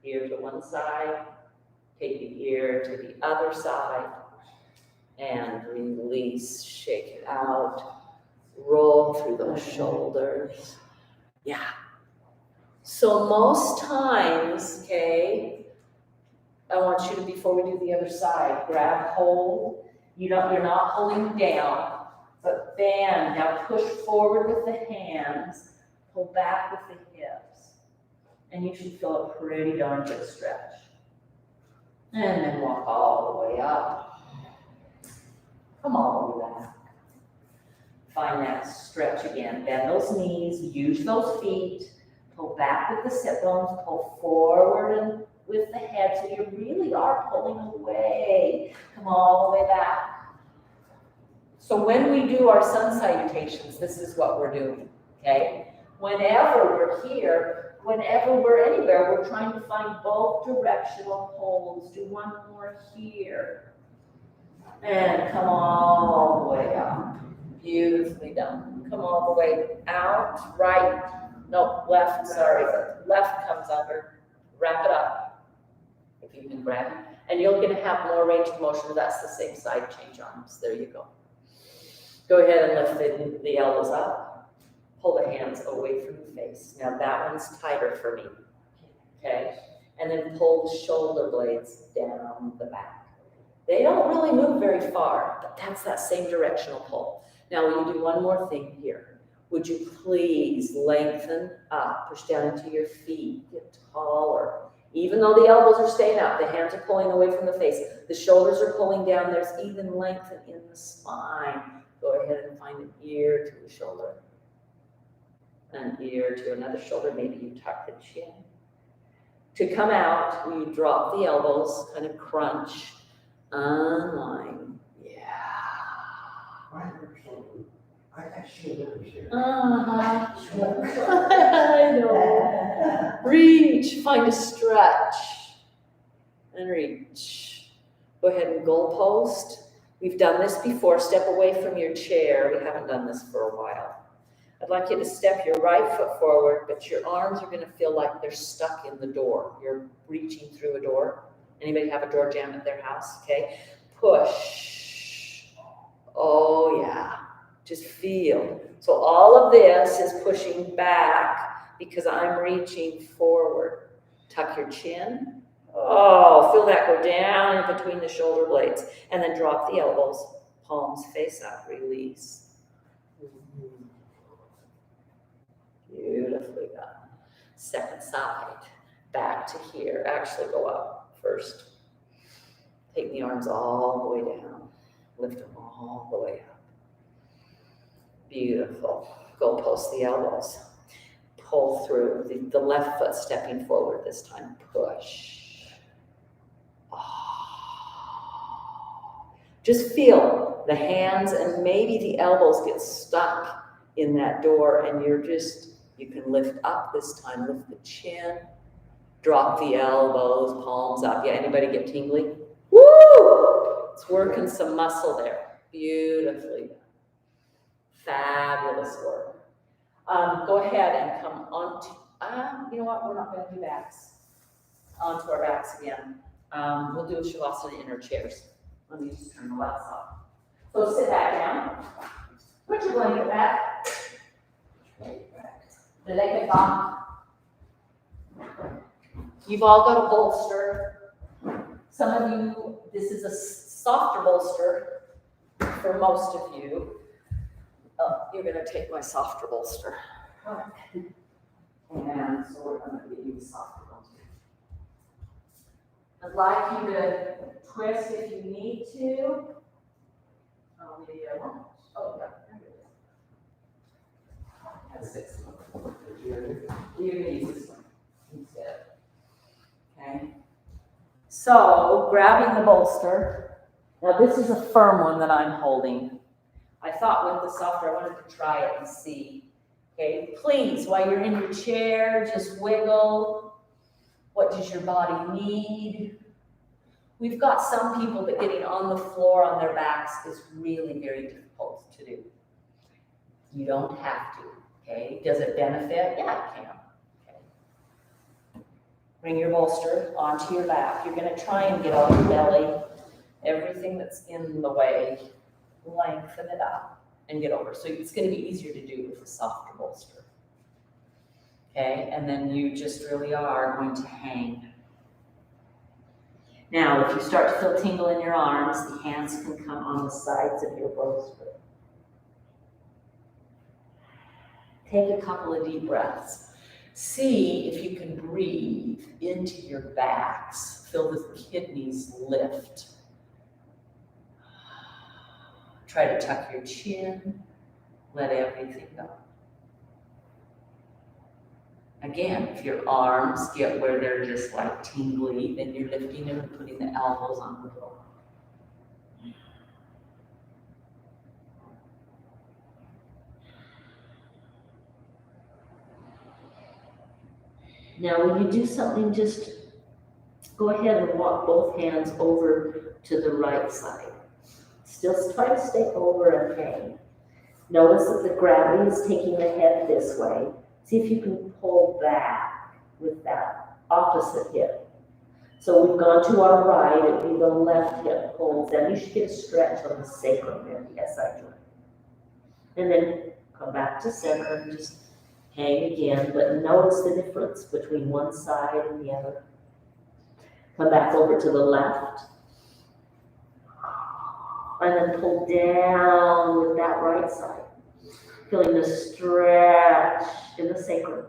ear to one side, take the ear to the other side, and release, shake it out, roll through those shoulders. Yeah. So most times, okay, I want you to, before we do the other side, grab hold. You're not holding down. But bend, now push forward with the hands, pull back with the hips, and you should feel a pretty darn good stretch. And then walk all the way up. Come all the way back. Find that stretch again. Bend those knees, use those feet, pull back with the sit bones, pull forward and with the head, so you really are pulling away. Come all the way back. So when we do our sun salutations, this is what we're doing, okay? Whenever we're here, whenever we're anywhere, we're trying to find both directional holds. Do one more here. And come all the way up. Beautifully done. Come all the way out, right, no, left, sorry. Left comes under, wrap it up, if you can grab it. And you're gonna have more range of motion, that's the same side, change arms, there you go. Go ahead and lift the elbows up, pull the hands away from the face. Now that one's tighter for me, okay? And then pull the shoulder blades down the back. They don't really move very far, but that's that same directional pull. Now, will you do one more thing here? Would you please lengthen up, push down into your feet, get taller. Even though the elbows are staying up, the hands are pulling away from the face, the shoulders are pulling down, there's even lengthen in the spine. Go ahead and find an ear to a shoulder, an ear to another shoulder, maybe you tuck the chin. To come out, you drop the elbows, kind of crunch, unwind. Yeah. I got shoulders here. I know. Reach, find a stretch, and reach. Go ahead and goal post. We've done this before. Step away from your chair. We haven't done this for a while. I'd like you to step your right foot forward, but your arms are going to feel like they're stuck in the door. You're reaching through a door. Anybody have a door jamb at their house? Okay. Push. Oh, yeah. Just feel. So all of this is pushing back because I'm reaching forward. Tuck your chin. Oh, feel that go down in between the shoulder blades. And then drop the elbows. Palms face up. Release. Beautifully done. Second side. Back to here. Actually go up first. Take the arms all the way down. Lift them all the way up. Beautiful. Go post the elbows. Pull through. The left foot stepping forward this time. Push. Oh. Just feel the hands and maybe the elbows get stuck in that door and you can lift up this time. Lift the chin. Drop the elbows, palms up. Yeah, anybody get tingly? Woo! It's working some muscle there. Beautifully done. Fabulous work. Go ahead and come on to, you know what, we're not going to do backs. Onto our backs again. We'll do a Shavasana in our chairs. Let me just turn the lights off. So sit back down. Put your blanket back. The leg back. You've all got a bolster. Some of you, this is a softer bolster for most of you. You're going to take my softer bolster. And so we're going to give you a softer bolster. I'd like you to twist if you need to. Oh, maybe I won't. Oh, yeah, there it is. That's 6. You're going to use this one instead. Okay. So, grabbing the bolster. Now, this is a firm one that I'm holding. I thought with the softer, I wanted to try it and see. Okay, please, while you're in your chair, just wiggle. What does your body need? We've got some people that getting on the floor on their backs is really very difficult to do. You don't have to, okay? Does it benefit? Yeah, it can. Okay. Bring your bolster onto your lap. You're gonna try and get on your belly. Everything that's in the way, lengthen it up and get over. So it's going to be easier to do with a softer bolster. Okay, and then you just really are going to hang. Now, if you start to feel tingle in your arms, the hands can come on the sides of your bolster. Take a couple of deep breaths. See if you can breathe into your backs. Feel the kidneys lift. Try to tuck your chin, let everything go. Again, if your arms get where they're just like tingly, then you're lifting them and putting the elbows on the floor. Now, when you do something, just go ahead and walk both hands over to the right side. Still try to stay over and hang. Notice that the gravity is taking the head this way. See if you can pull back with that opposite hip. So we've gone to our right, it'd be the left hip pulls, and you should get a stretch on the sacrum there, the SI joint. And then come back to center and just hang again, but notice the difference between one side and the other. Come back over to the left. And then pull down with that right side. Feeling the stretch in the sacrum.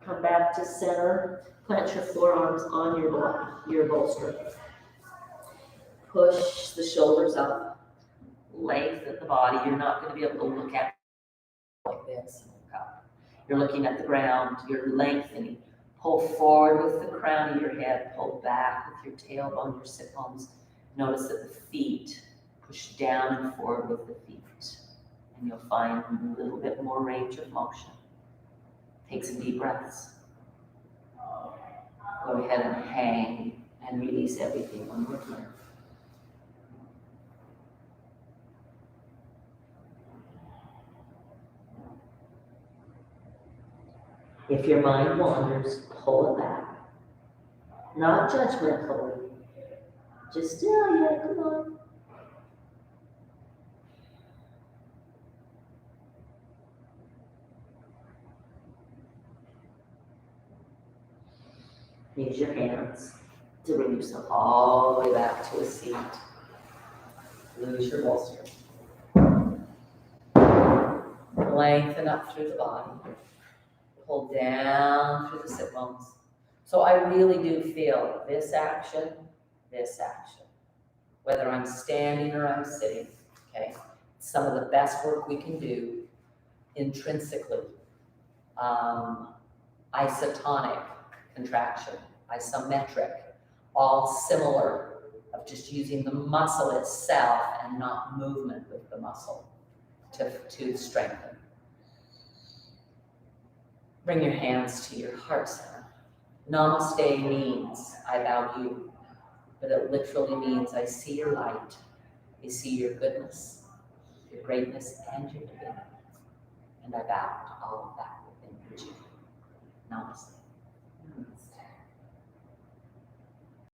Come back to center. Plant your forearms on your bolster. Push the shoulders up. Lengthen the body. You're not going to be able to look at it like this. You're looking at the ground. You're lengthening. Pull forward with the crown of your head. Pull back with your tailbone, your sit bones. Notice that the feet push down and forward with the feet. And you'll find a little bit more range of motion. Take some deep breaths. Go ahead and hang and release everything one more time. If your mind wanders, pull it back. Not judgmentally. Just, yeah, come on. Use your hands to bring yourself all the way back to a seat. Lose your bolster. Lengthen up through the body. Pull down through the sit bones. So I really do feel this action, whether I'm standing or I'm sitting, okay? Some of the best work we can do intrinsically. Isotonic contraction, isometric, all similar, of just using the muscle itself and not movement with the muscle to strengthen. Bring your hands to your heart center. Namaste means I bow you, but it literally means I see your light, I see your goodness, your greatness, and your divinity. And I bow to all of that within you. Namaste.